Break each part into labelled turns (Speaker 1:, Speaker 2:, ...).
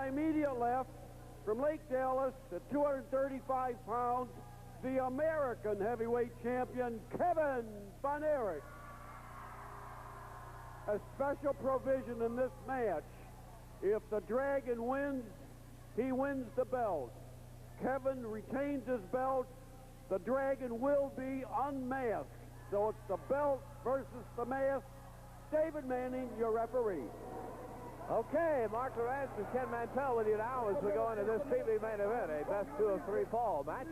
Speaker 1: immediate left, from Lake Dallas at 235 pounds, the American heavyweight champion, Kevin Von Erich. A special provision in this match. If the Dragon wins, he wins the belt. Kevin retains his belt. The Dragon will be unmasked. So it's the belt versus the mask. David Manning, your referee.
Speaker 2: Okay, Mark Lawrence and Ken Mantell with you now as we go into this TV main event, a best 2 of 3 fall match.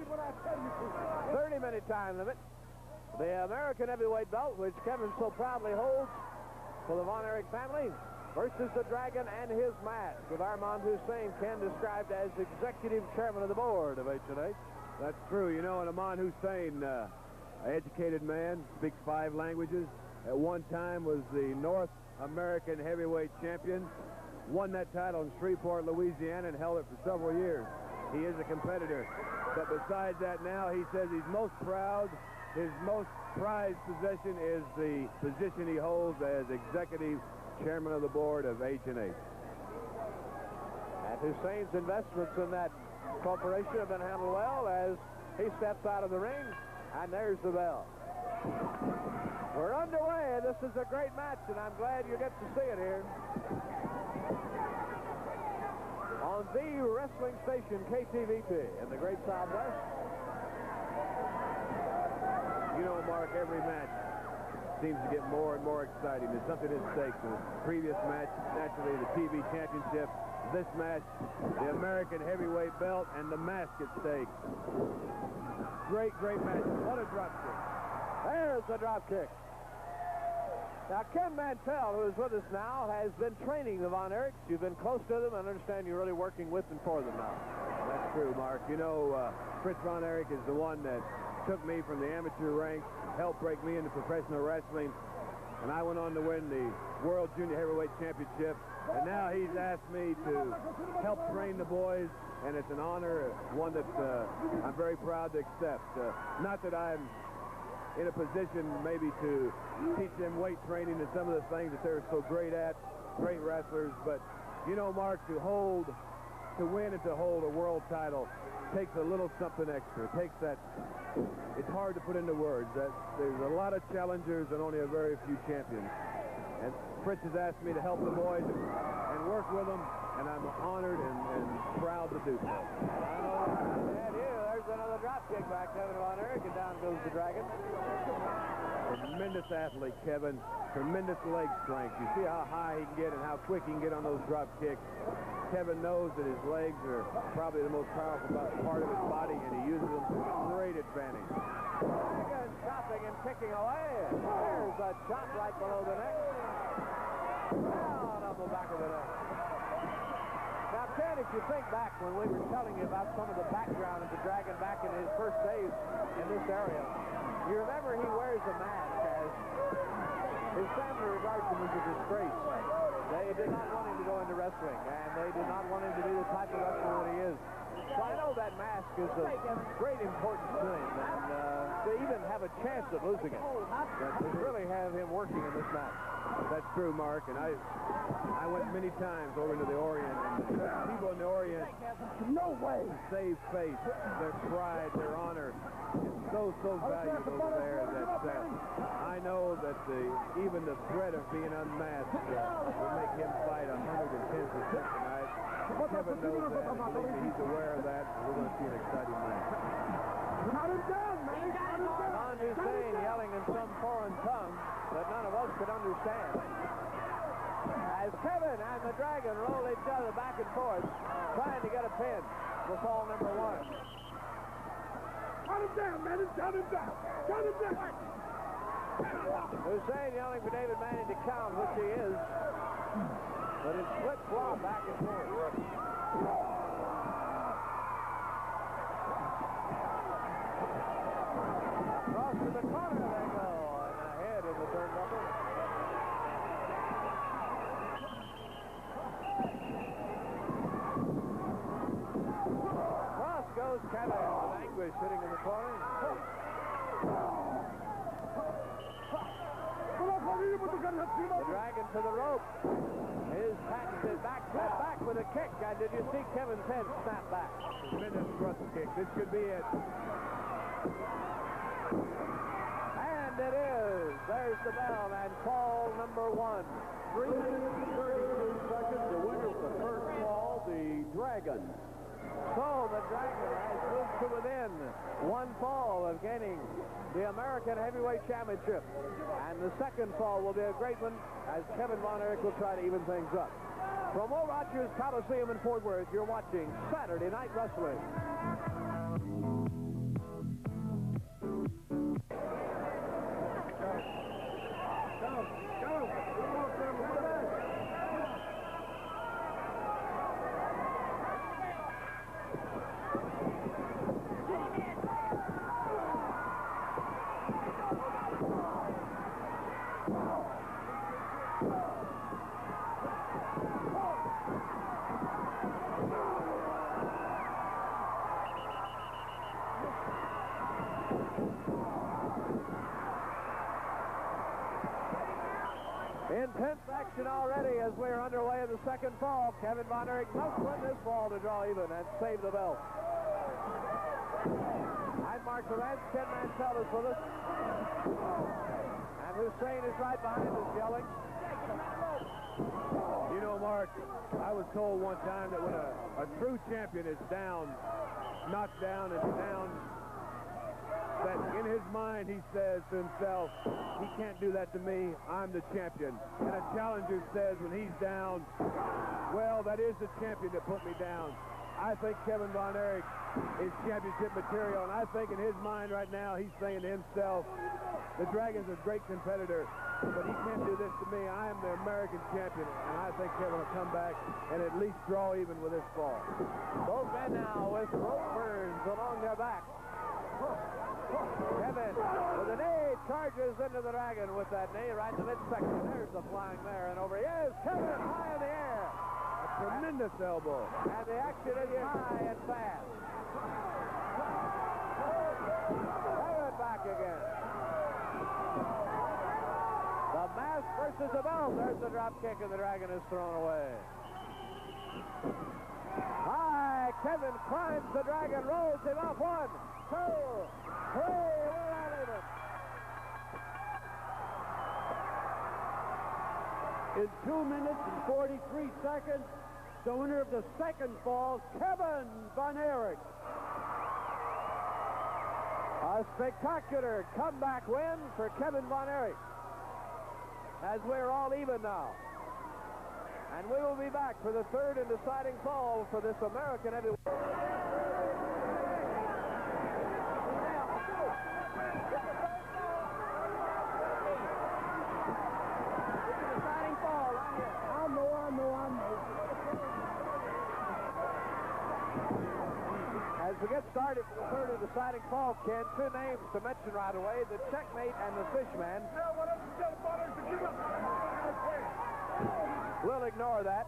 Speaker 2: 30-minute time limit. The American heavyweight belt, which Kevin so proudly holds for the Von Erich family, versus the Dragon and his mask, with Armand Hussein, Ken, described as executive chairman of the board of H&H.
Speaker 3: That's true. You know, and Armand Hussein, an educated man, speaks 5 languages. At one time was the North American heavyweight champion, won that title in Shreveport, Louisiana, and held it for several years. He is a competitor. But besides that now, he says he's most proud. His most prized possession is the position he holds as executive chairman of the board of H&H.
Speaker 2: And Hussein's investments in that corporation have been handled well as he steps out of the ring, and there's the bell. We're underway. This is a great match, and I'm glad you get to see it here on the wrestling station KTVT in the Great Southwest.
Speaker 3: You know, Mark, every match seems to get more and more exciting. There's something at stake. The previous match, naturally, the TV championship. This match, the American heavyweight belt, and the mask at stake. Great, great match. What a drop kick.
Speaker 2: There's the drop kick. Now, Ken Mantell, who is with us now, has been training the Von Erichs. You've been close to them, and I understand you're really working with and for them now.
Speaker 3: That's true, Mark. You know, Fritz Von Erich is the one that took me from the amateur ranks, helped break me into professional wrestling, and I went on to win the World Junior Heavyweight Championship. And now he's asked me to help train the boys, and it's an honor, one that I'm very proud to accept. Not that I'm in a position maybe to teach them weight training and some of the things that they're so great at, great wrestlers, but you know, Mark, to win and to hold a world title takes a little something extra. It takes that, it's hard to put into words. That there's a lot of challengers and only a very few champions. And Fritz has asked me to help the boys and work with them, and I'm honored and proud to do so.
Speaker 2: There's another drop kick by Kevin Von Erich, and down goes the Dragon.
Speaker 3: Tremendous athlete, Kevin. Tremendous leg strength. You see how high he can get and how quick he can get on those drop kicks. Kevin knows that his legs are probably the most powerful part of his body, and he uses them to great advantage.
Speaker 2: Dragon chopping and kicking away. There's a chop right below the neck. Down on the back of the neck. Now, Ken, if you think back when we were telling you about some of the background of the Dragon back in his first days in this area, you remember he wears a mask as his family regards him as a disgrace. They did not want him to go into wrestling, and they did not want him to be the type of wrestler that he is. So I know that mask is of great importance to him, and to even have a chance of losing it, to really have him working in this match.
Speaker 3: That's true, Mark, and I went many times over into the Orient, and the people in the Orient,
Speaker 1: No way!
Speaker 3: save face, their pride, their honor, is so valuable there that I know that even the threat of being unmasked will make him fight 110% tonight. Kevin knows that, and believe me, he's aware of that, and we're going to see an exciting match.
Speaker 1: Cut him down, man! Cut him down!
Speaker 2: Von Hussein yelling in some foreign tongue that none of us could understand. As Kevin and the Dragon roll each other back and forth, trying to get a pin for fall number 1.
Speaker 1: Cut him down, man! Cut him down! Cut him down!
Speaker 2: Hussein yelling for David Manning to count, which he is. But it's flip-flop back and forth. Across to the corner they go, and ahead in the turnbuckle. Across goes Kevin with Anguish sitting in the corner. The Dragon to the rope. His patented back step back with a kick. And did you see Kevin's head snap back?
Speaker 3: Tremendous thrust kick. This could be it.
Speaker 2: And it is. There's the bell and fall number 1.
Speaker 1: 3 minutes and 32 seconds. The winner of the first fall, the Dragon.
Speaker 2: So the Dragon has moved to within 1 fall of gaining the American Heavyweight Championship. And the second fall will be a great one as Kevin Von Erich will try to even things up. From Will Rogers Coliseum in Fort Worth, you're watching Saturday Night Wrestling. Intense action already as we're underway in the second fall. Kevin Von Erich must win this fall to draw even and save the belt. I'm Mark Lawrence. Ken Mansell is with us. And Hussein is right behind us yelling.
Speaker 3: You know, Mark, I was told one time that when a true champion is down, knocked down and down, that in his mind he says to himself, he can't do that to me, I'm the champion. And a challenger says when he's down, well, that is the champion that put me down. I think Kevin Von Erich is championship material, and I think in his mind right now he's saying to himself, the Dragon's a great competitor, but he can't do this to me. I am the American champion, and I think Kevin will come back and at least draw even with this fall.
Speaker 2: Both men now with rope burns along their back. Kevin with a knee charges into the Dragon with that knee right in the midsection. There's the flying there and over. Yes, Kevin high in the air.
Speaker 3: A tremendous elbow.
Speaker 2: And the action is high and fast. Kevin back again. The mask versus the belt. There's the drop kick and the Dragon is thrown away. High, Kevin climbs the Dragon, rolls him off. 1, 2, 3, we're not even.
Speaker 1: In 2 minutes and 43 seconds, the winner of the second fall, Kevin Von Erich.
Speaker 2: A spectacular comeback win for Kevin Von Erich. As we're all even now. And we will be back for the third and deciding fall for this American heavyweight. Deciding fall right here.
Speaker 4: I know.
Speaker 2: As we get started for the third and deciding fall, Ken, 2 names to mention right away, the Checkmate and the Fishman. We'll ignore that.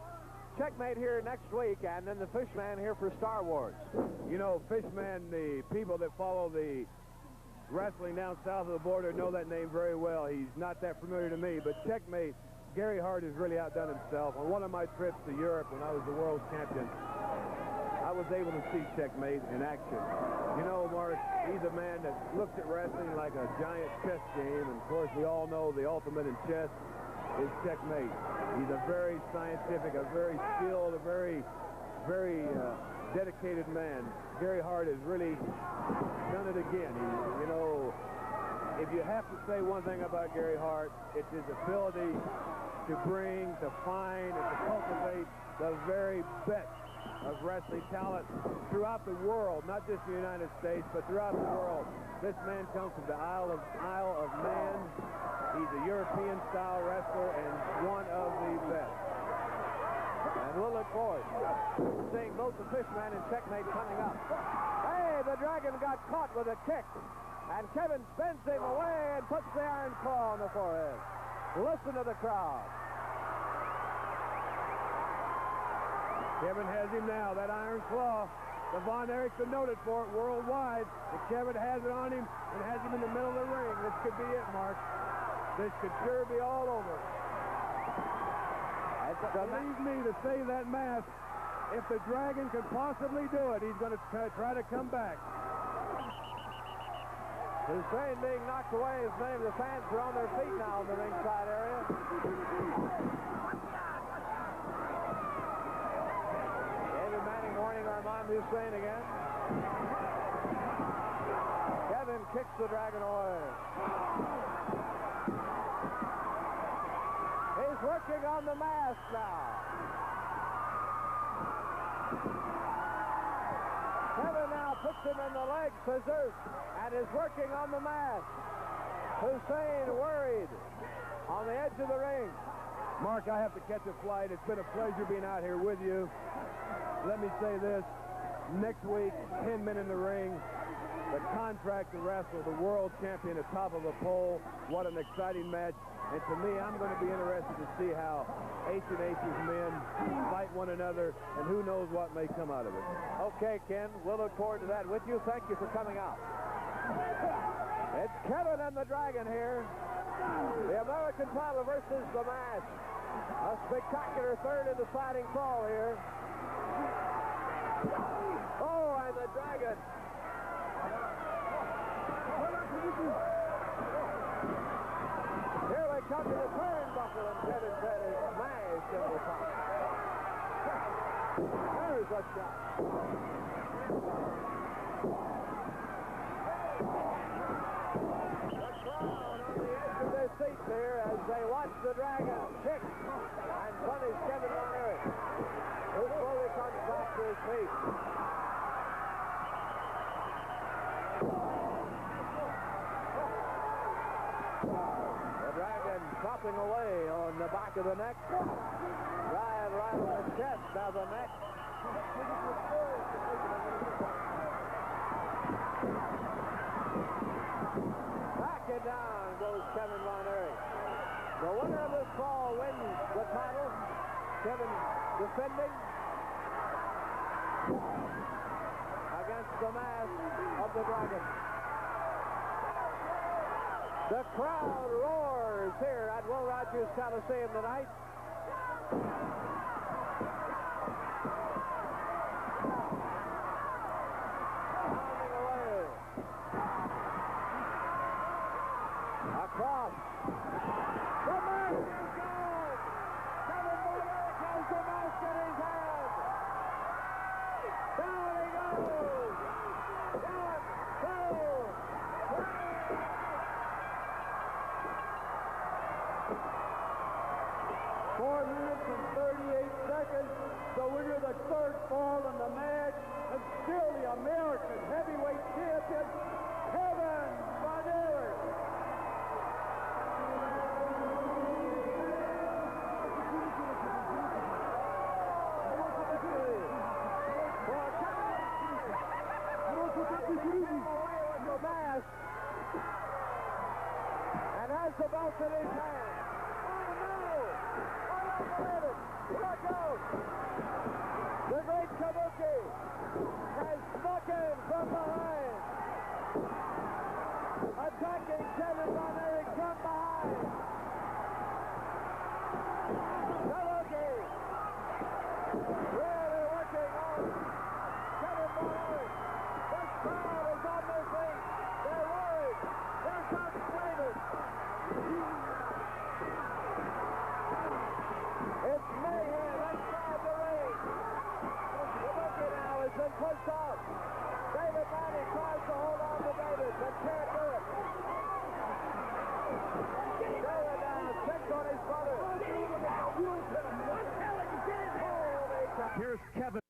Speaker 2: Checkmate here next week, and then the Fishman here for Star Wars.
Speaker 3: You know, Fishman, the people that follow the wrestling down south of the border know that name very well. He's not that familiar to me, but Checkmate, Gary Hart has really outdone himself. On one of my trips to Europe when I was the world champion, I was able to see Checkmate in action. You know, Mark, he's a man that looks at wrestling like a giant chess game, and of course we all know the ultimate in chess is Checkmate. He's a very scientific, a very skilled, a very dedicated man. Gary Hart has really done it again. You know, if you have to say one thing about Gary Hart, it's his ability to bring, to find, and to cultivate the very best of wrestling talent throughout the world, not just the United States, but throughout the world. This man comes from the Isle of Man. He's a European-style wrestler and one of the best.
Speaker 2: And we'll look forward to seeing both the Fishman and Checkmate coming up. Hey, the Dragon got caught with a kick, and Kevin spins him away and puts the iron claw on the forehead. Listen to the crowd.
Speaker 3: Kevin has him now, that iron claw. The Von Erichs are noted for it worldwide. And Kevin has it on him and has him in the middle of the ring. This could be it, Mark. This could sure be all over. Believe me, to save that mask, if the Dragon can possibly do it, he's going to try to come back.
Speaker 2: Hussein being knocked away as many of the fans are on their feet now in the ringside area. David Manning warning Armand Hussein again. Kevin kicks the Dragon away. He's working on the mask now. Kevin now puts him in the leg scissors and is working on the mask. Hussein worried on the edge of the ring.
Speaker 3: Mark, I have to catch a flight. It's been a pleasure being out here with you. Let me say this. Next week, 10 men in the ring. The contract to wrestle the world champion atop of a pole. What an exciting match. And to me, I'm going to be interested to see how H&H's men fight one another, and who knows what may come out of it.
Speaker 2: Okay, Ken, we'll look forward to that with you. Thank you for coming out. It's Kevin and the Dragon here. The American title versus the Mask. A spectacular third and deciding fall here. Oh, and the Dragon. Here they come to the turnbuckle, and Kevin said is smashed in the top. There's a shot. The crowd on the edge of their seats here as they watch the Dragon kick and punish Kevin Von Erich, who slowly comes back to his feet. Chopping away on the back of the neck. Right on the chest, now the neck. Back and down goes Kevin Von Erich. The winner of this fall wins the title. Kevin defending against the Mask of the Dragon. The crowd roars here at Will Rogers Coliseum tonight. Pounding away. Across. The mask is gone. Kevin Von Erich has the mask in his hand. Down he goes.
Speaker 1: 4 minutes and 38 seconds, the winner of the third fall in the match, and still the American heavyweight champion, Kevin Von Erich.
Speaker 2: The mask and has the belt in his hand. Look out! The great Kabuki has snuck in from behind. Attacking Kevin Von Erich from behind. Kabuki really working on Kevin Von Erich. The crowd is on their feet. They're worried. Here comes David. It's mayhem inside the ring. Kabuki now has been pushed off. David Manning tries to hold on to David, but can't do it. David now checks on his brother.
Speaker 3: Here's Kevin.